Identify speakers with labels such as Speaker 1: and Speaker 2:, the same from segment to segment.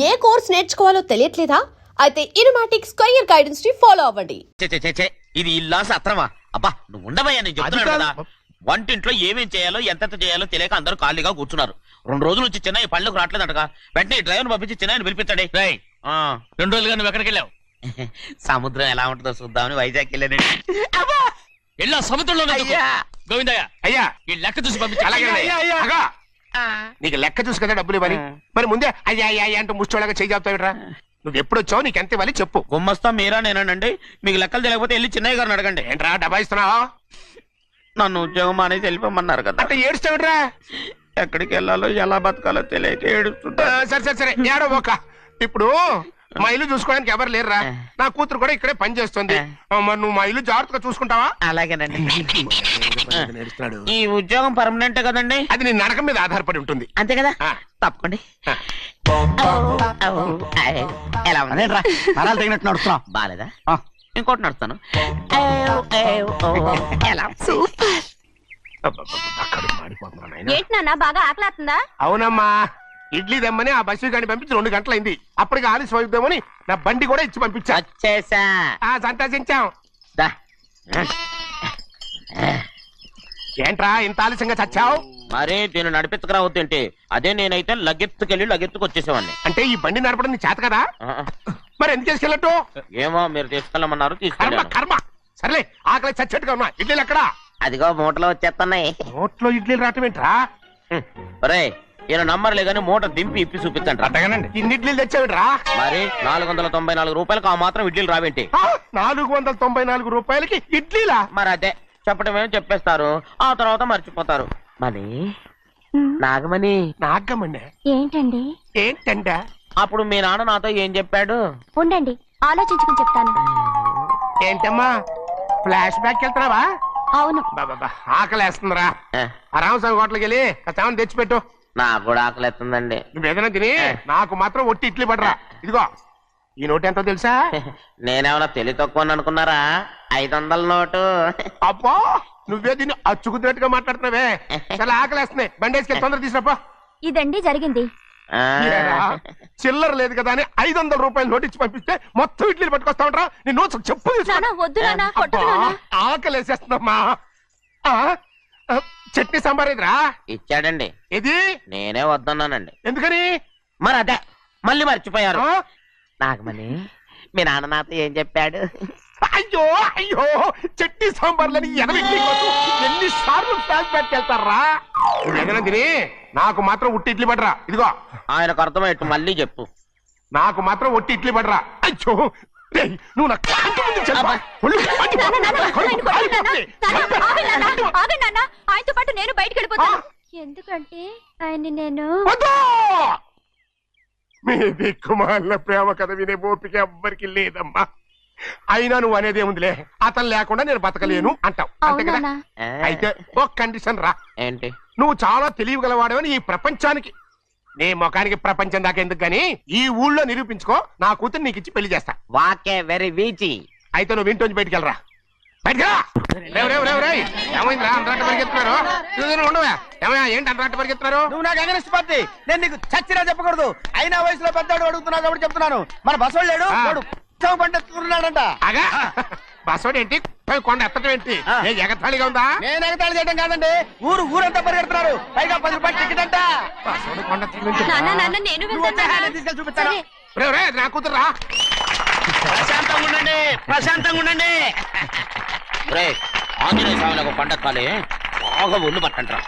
Speaker 1: ఏ course నేర్చుకోవాలో తెలియట్లేదా? అయితే ఇనుమాటిక్ square guidance ని follow అవ్వండి.
Speaker 2: ఇది ఇల్లా సత్రమా? అబ్బా నువ్వు ఉండవయ్యా, నేను చెప్తున్నాను కదా. వంటింట్లో ఏమేం చేయాలో ఎంతెంత చేయాలో తెలియక అందరూ ఖాళీగా కూర్చున్నారు. 2 రోజుల నుంచి చిన్న పళ్ళకు రావట్లేదంటగా. వెంటనే డ్రైవర్ పంపించి చిన్న పిలిపించండి.
Speaker 3: 2 రోజులుగా నువ్వు ఎక్కడికి వెళ్ళావు?
Speaker 2: సముద్రం ఎలా ఉంటుందో చూద్దామని వైజాగ్ వెళ్ళానండి.
Speaker 3: వెళ్ళా సముద్రంలో గోవిందయ్య
Speaker 4: అయ్యా
Speaker 3: ఈ లెక్క చూసి పంపించి.
Speaker 4: నీకు లెక్క చూసి కదా డబ్బులు ఇవ్వాలి. మరి ముందే అయ్యా అయ్యా అయ్యా అంటూ ముష్టోళ్ళగా చేయి చెప్తావిట్రా. నువ్వు ఎప్పుడు వచ్చావు, నీకు ఎంత ఇవ్వాలి చెప్పు.
Speaker 2: గుమ్మస్తా మీరా నేనండి. మీకు లెక్కలు తెలియకపోతే వెళ్ళి చిన్నయ్య గారిని అడగండి.
Speaker 4: ఏంట్రా డబ్బా ఇస్తున్నావా?
Speaker 2: నన్ను ఉద్యోగం అనేది వెళ్ళిపోమన్నారు కదా.
Speaker 4: అంటే ఏడుస్తావిట్రా.
Speaker 2: ఎక్కడికి వెళ్ళాలో ఎలా బతకాలో తెలియక ఏడుస్తుంటా.
Speaker 4: సరే సరే సరే ఏడో ఒక. ఇప్పుడు మా ఇల్లు చూసుకోవడానికి ఎవరు లేరురా. నా కూతురు కూడా ఇక్కడే పని చేస్తుంది. మరి నువ్వు మా ఇల్లు జాగ్రత్తగా చూసుకుంటావా?
Speaker 2: అలాగేనండి. ఈ ఉద్యోగం పర్మనెంట్ కదండి?
Speaker 4: అది నీ నరకం మీద ఆధారపడి ఉంటుంది.
Speaker 2: అంతే కదా. తప్పకండి. ఎలా ఉంది?
Speaker 3: నరాలు తగినట్టు నడుస్తున్నావు.
Speaker 2: బాలేదా? ఇంకోటి నడుస్తాను.
Speaker 5: ఏంటి నాన్న బాగా ఆకలాతుందా?
Speaker 4: అవునమ్మా, ఇడ్లీ దమ్మని ఆ బస్సు గాని పంపించి 2 గంటలైంది. అప్పటికి ఆలస్యం అవుతామని నా బండి కూడా ఇచ్చి పంపించా.
Speaker 2: వచ్చేసా.
Speaker 4: సంతోషించాం. ఏంట్రా ఇంత ఆలస్యంగా చచ్చావు?
Speaker 2: మరి దీన్ని నడిపించకరావద్దేంటి? అదే నేనైతే లగెత్తుకెళ్ళి లగెత్తుకు వచ్చేసేవాడిని.
Speaker 4: అంటే ఈ బండి నడపడం నీ చేత కదా? మరి ఎందుకు తీసుకెళ్ళట్టు?
Speaker 2: ఏమో మీరు తీసుకెళ్ళమన్నారు,
Speaker 4: కర్మ
Speaker 2: తీసుకెళ్ళాను.
Speaker 4: కర్మ. సర్లే ఆకలి చచ్చేట్టుగా ఉన్నా. ఇడ్లీలు ఎక్కడా?
Speaker 2: అదిగో మూటలో వచ్చేస్తున్నాయి.
Speaker 4: నోట్లో ఇడ్లీలు రావటం ఏంట్రా?
Speaker 2: రే ఈయన నంబర్లే గానీ మూట దింపి ఇప్పి చూపించండి.
Speaker 4: అట్టగానండి. ఇన్ని ఇడ్లీలు తెచ్చావిడ్రా?
Speaker 2: మరి 494 రూపాయలకు ఆ మాత్రం ఇడ్లీలు రావేంటి?
Speaker 4: 494 రూపాయలకి ఇడ్లీలా?
Speaker 2: మరి అదే చెప్పడమేమో చెప్పేస్తారు, ఆ తర్వాత మర్చిపోతారు. మరి నాగమణి.
Speaker 4: నాగమణి
Speaker 5: ఏంటండి?
Speaker 4: ఏంటంట?
Speaker 2: అప్పుడు మీ నాన్న నాతో ఏం చెప్పాడు?
Speaker 5: ఉండండి ఆలోచించుకుని చెప్తాను.
Speaker 4: ఏంటమ్మా ఫ్లాష్ బ్యాక్ వెళ్తున్నావా?
Speaker 5: అవును.
Speaker 4: బాబా ఆకలి వేస్తుందిరా. ఆ రామస్వామి హోటల్కి వెళ్ళి కాస్త తెచ్చిపెట్టు.
Speaker 2: నాకు కూడా ఆకలి ఎత్తుందండి.
Speaker 4: నువ్వేదైనా తిని నాకు మాత్రం ఒట్టి ఇడ్లీ పడరా. ఇదిగో ఈ నోటు ఎంతో తెలుసా?
Speaker 2: నేనేమన్నా తెలివి తక్కువ అనుకున్నారా? 500 నోటు.
Speaker 4: అబ్బా నువ్వే దీన్ని అచ్చుకుతున్నట్టుగా మాట్లాడుతున్నావే. చాలా ఆకలి వేస్తున్నాయి. బండేసుకెళ్ళి తొందర తీసినప్ప.
Speaker 5: ఇదండి జరిగింది.
Speaker 4: చిల్లర లేదు కదా అని 500 రూపాయలు నోటు ఇచ్చి పంపిస్తే మొత్తం ఇడ్లీలు పట్టుకొస్తా ఉంటా. నీ నోట్స్ చెప్పు.
Speaker 5: వద్దు
Speaker 4: ఆకలి వేసేస్తుందమ్మా. చట్నీ సాంబార్ ఇదిరా.
Speaker 2: ఇచ్చాడండి.
Speaker 4: ఇది
Speaker 2: నేనే వద్దన్నానండి.
Speaker 4: ఎందుకని?
Speaker 2: మరి అదే మళ్ళీ మర్చిపోయారు. నాగమణి మీ నాన్న నాతో ఏం చెప్పాడు?
Speaker 4: అయ్యో అయ్యో చట్నీ సాంబార్లని ఎన్నిసార్లు ఫ్లాష్ బ్యాక్ వెళ్తారా? నువ్వేదైనా తిని నాకు మాత్రం ఉట్టి ఇడ్లీ పడరా. ఇదిగో
Speaker 2: ఆయనకు అర్థమయ్యట్టు మళ్ళీ చెప్పు.
Speaker 4: నాకు మాత్రం ఒట్టి ఇడ్లీ పడరా. అయ్యో నువ్వు నాకు
Speaker 5: ఆయనతో పాటు నేను బయటకు వెళ్ళిపోతాను. ఎందుకంటే ఆయన నేను
Speaker 4: మీ దిక్కుమాల ప్రేమ కథ వినే ఓపిక ఎవ్వరికి లేదమ్మా. అయినా నువ్వు అనేది ఏముందిలే, అతను లేకుండా నేను బతకలేను అంటావు అంతే కదా. అయితే ఒక కండిషన్ రా.
Speaker 2: ఏంటి?
Speaker 4: నువ్వు చాలా తెలియగలవాడవని ఈ ప్రపంచానికి, నీ ముఖానికి ప్రపంచం దాకా ఎందుకు గానీ ఈ ఊళ్ళో నిరూపించుకో. నా కూతురు నీకు ఇచ్చి పెళ్లి చేస్తా.
Speaker 2: వాకే వెరీ వీచి.
Speaker 4: అయితే నువ్వు ఇంటి బయటికి వెళ్ళరా. బయటకెళ్ళరా. ఏమైందిరా అంతరాట పరిగెత్తున్నారు? ఉండవా ఏమయ్యా? ఏంటి అంతరాట పరిగెత్తున్నారు?
Speaker 3: నువ్వు నాకు అగనిస్ట్ పార్టీ. నేను నీకు చచ్చినా చెప్పకూడదు. అయినా వయసులో పెద్దవాడు అడుగుతున్నావు కాబట్టి చెప్తున్నాను. మన బసోడు లేడు పండుతున్నాడంట.
Speaker 4: అగా బసోడు ఏంటి? కొండ ఎత్తడం ఏంటి? ఎగతాళిగా ఉందా?
Speaker 3: నేను ఎగతాళి చేయడం కాదండి, ఊరంతా పరిగెడుతున్నారు. పైగా 10 రూపాయలు టికెట్ అంట.
Speaker 4: బసోడు కొండ
Speaker 3: తీసుకెళ్ళి చూపిస్తాను.
Speaker 4: నా కూతురు రా.
Speaker 2: ప్రశాంతంగా ఉండండి. ఆంజనేయ స్వామికి పండగ కాలే బాగా ఒళ్ళు పట్టంటారా.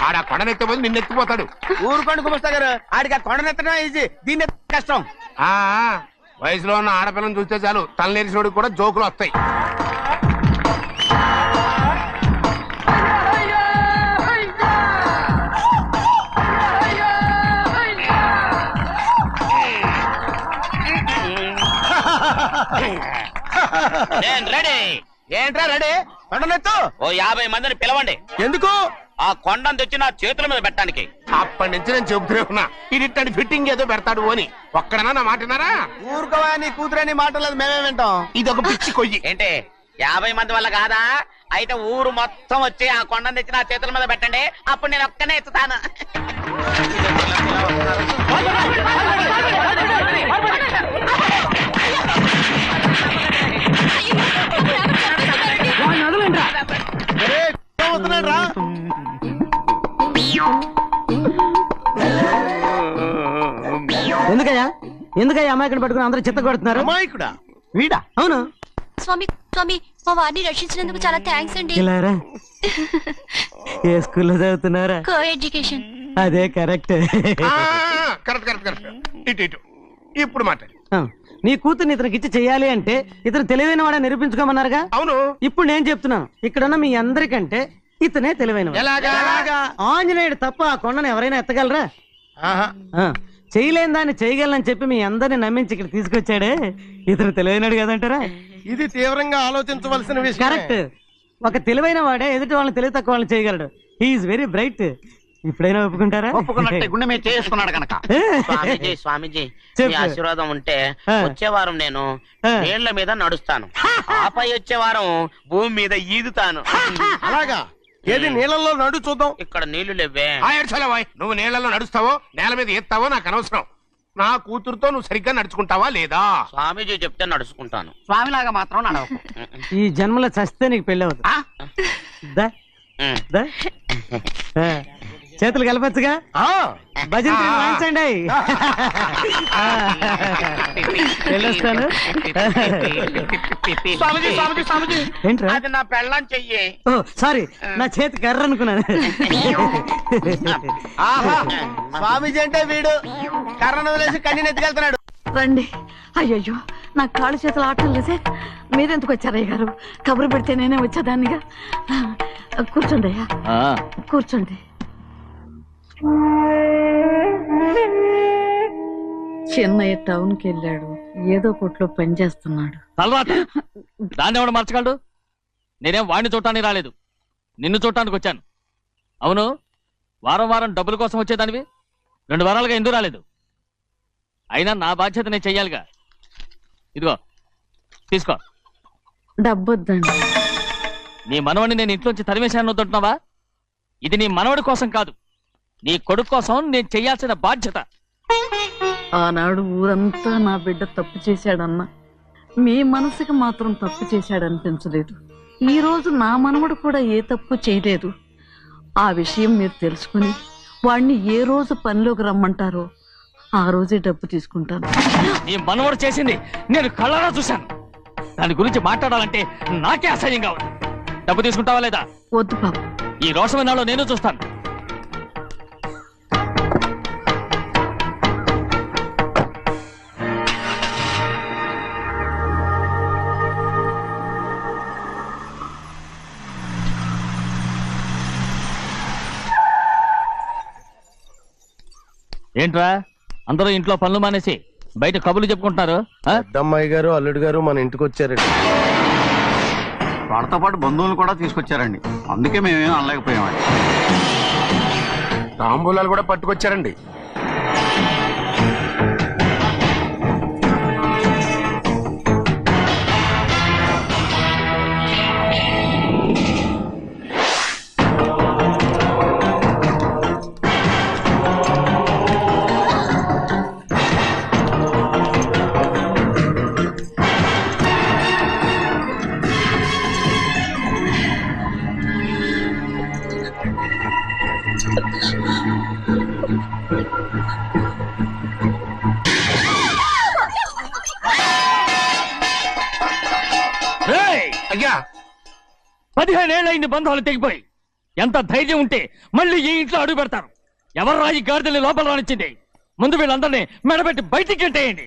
Speaker 4: ఆడ కొండనెత్తపోతే నిన్నెత్తిపోతాడు.
Speaker 3: ఊరుకోండి కుమస్తా గారు, ఆడికి ఆ కొండనెత్తడం ఈజీ, దీన్ని కష్టం.
Speaker 4: వయసులో ఉన్న ఆడపిల్లని చూస్తే చాలు తలనేరిసినోడికి కూడా జోకులు వస్తాయి.
Speaker 3: ఏంట్రా రెడీ? కొండనెత్తు.
Speaker 2: ఓ 50 మందిని పిలవండి.
Speaker 3: ఎందుకు?
Speaker 2: ఆ కొండను తెచ్చి నా చేతుల మీద పెట్టడానికి.
Speaker 4: అప్పటి నుంచి నేను చెబుతూనే ఉన్నా ఇది ఫిట్టింగ్ ఏదో పెడతాడు అని. ఒక్కడనా నా మాటనారా?
Speaker 3: ఊరుకోవా, నీ కూతురని మాటలేదు మేమే వింటాం.
Speaker 4: ఇది ఒక పిచ్చి కొయ్యి.
Speaker 2: ఏంటి 50 మంది వల్ల కాదా? అయితే ఊరు మొత్తం వచ్చి ఆ కొండను తెచ్చి నా చేతుల మీద పెట్టండి, అప్పుడు నేను ఒక్కనే ఎత్తుతాను.
Speaker 6: ఎందుకయ్యా అమాయకుని పట్టుకుని అందరూ చిత్త కొడుతున్నారు?
Speaker 3: అమాయకుడా వీడా?
Speaker 6: అవును.
Speaker 5: స్వామి స్వామి మా వారిని రక్షించినందుకు చాలా థ్యాంక్స్ అండి.
Speaker 6: ఇలారా ఏ స్కూల్లో చదువుతున్నారా?
Speaker 5: Co-education.
Speaker 6: అదే కరెక్ట్.
Speaker 4: Correct correct correct. ఇటు ఇటు ఇప్పుడు మాట్లాడు.
Speaker 6: నీ కూతుర్ని ఇతనికి ఇచ్చి చెయ్యాలి అంటే ఇతను తెలివైన వాడని నిరూపించుకోమన్నారుగా.
Speaker 4: అవును.
Speaker 6: ఇప్పుడు నేను చెప్తున్నాను, ఇక్కడున్న మీ అందరికంటే ఇతనే తెలివైన.
Speaker 4: ఎలాగా?
Speaker 6: ఆంజనేయుడు తప్ప ఆ కొండను ఎవరైనా ఎత్తగలరా?
Speaker 4: ఆహా.
Speaker 6: చేయలేని దాన్ని చేయగలనని చెప్పి మీ అందరిని నమ్మించి ఇక్కడ తీసుకొచ్చాడే, ఇతను తెలివైనడు కదంటారా?
Speaker 4: ఇది తీవ్రంగా ఆలోచించవలసిన విషయం.
Speaker 6: కరెక్ట్. ఒక తెలివైన వాడే ఎదుటి వాళ్ళని తెలివి తక్కువ వాళ్ళని చేయగలడు. He is very bright. ఇప్పుడైనా ఒప్పుకుంటారా?
Speaker 3: ఒప్పుకున్నట్టే గుండె మీద చేసుకున్నాడు కనుక.
Speaker 2: స్వామీజీ స్వామీజీ
Speaker 6: చెప్పు.
Speaker 2: మీ ఆశీర్వాదం ఉంటే వచ్చే వారం నేను నీళ్ల మీద నడుస్తాను, ఆపై వచ్చే వారం భూమి మీద ఈదుతాను.
Speaker 4: అలాగా? ఏది నీళ్ళల్లో నడు చూద్దాం.
Speaker 2: ఇక్కడ నీళ్లు లేవే.
Speaker 4: నువ్వు నీళ్ళలో నడుస్తావో నేల మీద ఎత్తావో నాకు అనవసరం. నా కూతురుతో నువ్వు సరిగ్గా నడుచుకుంటావా లేదా?
Speaker 2: స్వామీజీ చెప్తే నడుచుకుంటాను.
Speaker 3: స్వామిలాగా మాత్రం నడవకు.
Speaker 6: ఈ జన్మలో చస్తే నీకు పెళ్ళి అవుతుంది. దా, దా. చేతులు కలపచ్చుగా. భజన వాయించండి. వెళ్ళొస్తాను.
Speaker 2: స్వామీజీ స్వామీజీ స్వామీజీ
Speaker 6: ఏంట్రా?
Speaker 2: అది నా పెళ్ళం చెయ్యి.
Speaker 6: ఓ సారీ, నా చేతి కర్ర అనుకున్నాను.
Speaker 3: ఆహా, స్వామీజీ అంటే వీడు కర్రను వదిలేసి కన్నీ నెత్తికెళ్తున్నాడు.
Speaker 7: రండి. అయ్యయ్యో నా కాళ్ళు చేతులు ఆటం లేదే. మీరెందుకు వచ్చారయ్య గారు? కబురు పెడితే నేనే వచ్చేదాన్నిగా. కూర్చోండి అయ్యా, కూర్చోండి. చిన్నయ్య టౌన్కి వెళ్ళాడు, ఏదో కొట్లో పని చేస్తున్నాడు.
Speaker 8: దాన్ని ఎవడు మర్చగలడు? నేనేం వాడిని చూడటానికి రాలేదు, నిన్ను చూడటానికి వచ్చాను. అవును, వారం వారం డబ్బుల కోసం వచ్చేదానివి 2 వారాలుగా ఎందుకు రాలేదు? అయినా నా బాధ్యత నేను చెయ్యాలిగా. ఇదిగో తీసుకో.
Speaker 7: డబ్బొద్దండి.
Speaker 8: నీ మనవడిని నేను ఇంట్లోంచి తరిమేశాను వద్దంటున్నావా? ఇది నీ మనవడి కోసం కాదు, నీ కొడుకు కోసం నేను చెయ్యాల్సిన బాధ్యత.
Speaker 7: ఆనాడు ఊరంతా నా బిడ్డ తప్పు చేశాడన్నా, మీ మనసుకి మాత్రం తప్పు చేశాడనిపించలేదు. ఈ రోజు నా మనవడు కూడా ఏ తప్పు చేయలేదు. ఆ విషయం మీరు తెలుసుకుని వాణ్ణి ఏ రోజు పనిలోకి రమ్మంటారో ఆ రోజే డబ్బు తీసుకుంటాను.
Speaker 8: నీ మనవడు చేసింది నేను కళ్ళారా చూశాను. దాని గురించి మాట్లాడాలంటే నాకే అసహ్యంగా ఉంది. డబ్బు తీసుకుంటావా లేదా?
Speaker 7: వద్దు బాబు.
Speaker 8: ఈ రోషమైన నాలో నేను చూస్తాను. ఏంట్రా అందరూ ఇంట్లో పనులు మానేసి బయట కబుర్లు చెప్పుకుంటున్నారు?
Speaker 9: పెద్దమ్మాయి గారు అల్లుడు గారు మన ఇంటికి వచ్చారండి.
Speaker 3: వాళ్ళతో పాటు బంధువులు కూడా తీసుకొచ్చారండి, అందుకే మేమేం అనలేకపోయామండి.
Speaker 4: తాంబూలాలు కూడా పట్టుకొచ్చారండి. అయ్యా
Speaker 8: 15 ఏళ్ళైంది బంధాలు తెగిపోయి. ఎంత ధైర్యం ఉంటే మళ్ళీ ఈ ఇంట్లో అడుగు పెడతారు? ఎవరు రాయి గాడిదల్ని లోపల రానిచ్చింది? ముందు వీళ్ళందరినీ మెడబెట్టి బయటికి గెంటేయండి.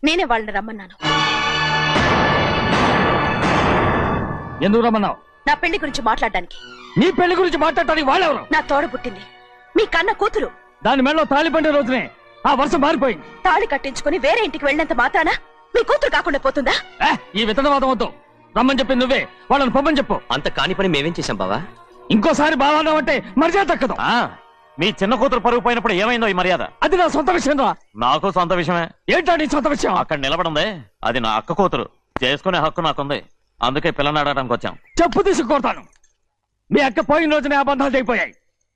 Speaker 5: నేనే వాళ్ళని రమ్మన్నాను.
Speaker 8: ఎందుకు రమ్మన్నావు?
Speaker 5: నా పెళ్లి గురించి మాట్లాడడానికి.
Speaker 8: నీ పెళ్లి గురించి మాట్లాడటానికి వాళ్ళెవరు?
Speaker 5: నా తోడ పుట్టింది మీ కన్న కూతురు.
Speaker 8: దాని మెడలో తాళి పండే రోజునే ఆ వర్షం మారిపోయింది.
Speaker 5: తాళి కట్టించుకుని వేరే ఇంటికి వెళ్ళినంత మాత్రాన మీ కూతురు కాకుండా పోతుందా?
Speaker 8: ఈ విత్తనవాదం వద్దు. రమ్మని చెప్పి నువ్వే వాళ్ళని పంపని చెప్పు.
Speaker 10: అంత కాని పని మేమేం చేశాం బావా?
Speaker 8: ఇంకోసారి బావాన్నావంటే మర్యాద తక్కదు.
Speaker 10: మీ చిన్న కూతురు పరుగు పోయినప్పుడు ఏమైందో ఈ మర్యాద?
Speaker 8: అది నా సొంత విషయం రా.
Speaker 10: నాకు సొంత విషయమే.
Speaker 8: ఏంటో నీ సొంత విషయం?
Speaker 10: అక్కడ నిలబడిందే అది నా అక్క కూతురు.
Speaker 8: చేసుకునే హక్కు నాకుంది, అందుకే పిల్లని అడగడానికి వచ్చాం. చెప్పు తీసుకొడతాను. మీ అక్క పోయిన రోజునే అబద్ధాలు తెగిపోయాయి.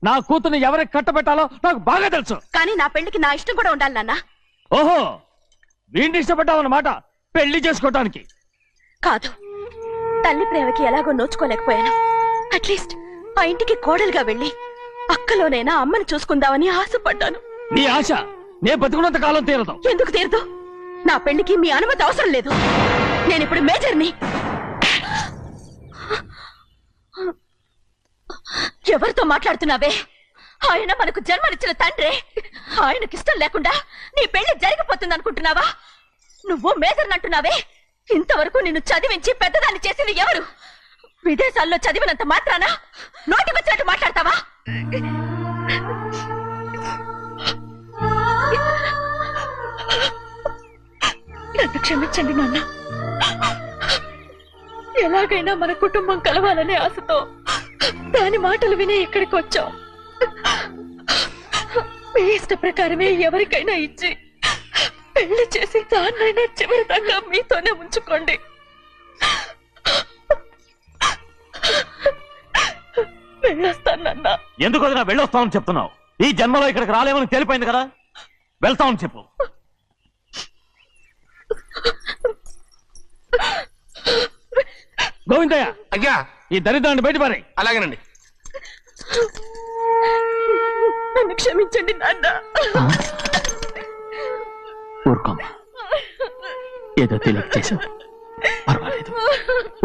Speaker 8: నా కూతుర్ని ఎవరికి కట్టబెట్టాలో నాకు బాగా తెలుసు.
Speaker 5: కానీ నా పెళ్లికి నా ఇష్టం కూడా ఉండాలి నాన్న.
Speaker 8: ఓహో, వీడిని ఇష్టపడ్డావన్నమాట పెళ్లి చేసుకోవటానికి.
Speaker 5: కాదు, తల్లి ప్రేమకి ఎలాగో నోచుకోలేకపోయాను. అట్లీస్ట్ ఆ ఇంటికి కోడలుగా వెళ్ళి అక్కలోనైనా అమ్మని చూసుకుందామని ఆశపడ్డాను.
Speaker 8: నీ ఆశ నే బతుకున్నంత కాలం తీరదు.
Speaker 5: ఎందుకు తీరదు? నా పెళ్లికి మీ అనుమతి అవసరం లేదు. నేనిప్పుడు మేజర్ని. ఎవరితో మాట్లాడుతున్నావే? ఆయన మనకు జన్మనిచ్చిన తండ్రే. ఆయనకిష్టం లేకుండా నీ పెళ్లి జరిగిపోతుంది అనుకుంటున్నావా? నువ్వు మేజర్ని అంటున్నావే. ఇంతవరకు నిన్ను చదివించి పెద్దదాన్ని చేసింది ఎవరు? విదేశాల్లో చదివినంత మాత్రాన నోటికి వచ్చినట్టు మాట్లాడతావా? నన్ను క్షమించండి నాన్న. ఎలాగైనా మన కుటుంబం కలవాలనే ఆశతో దాని మాటలు వినే ఇక్కడికి వచ్చాం. మీ ఇష్ట ప్రకారమే ఎవరికైనా ఇచ్చి పెళ్లి చేసి దాన్నైనా చివరి దాకా మీతోనే ఉంచుకోండి. వెళ్ళొస్తానన్నా.
Speaker 8: ఎందుకు వదినా వెళ్ళొస్తామని చెప్తున్నావు? ఈ జన్మలో ఇక్కడికి రాలేమని తెలిపోయింది కదా, వెళ్తామని చెప్పు. గోవిందయ్య,
Speaker 4: అయ్యా
Speaker 8: ఈ దరిద్రాన్ని బయటపడి.
Speaker 4: అలాగేనండి.
Speaker 5: నన్ను క్షమించండి నాన్న.
Speaker 8: ఊరుకోమ్మా, ఏదో తెలియక చేశావు.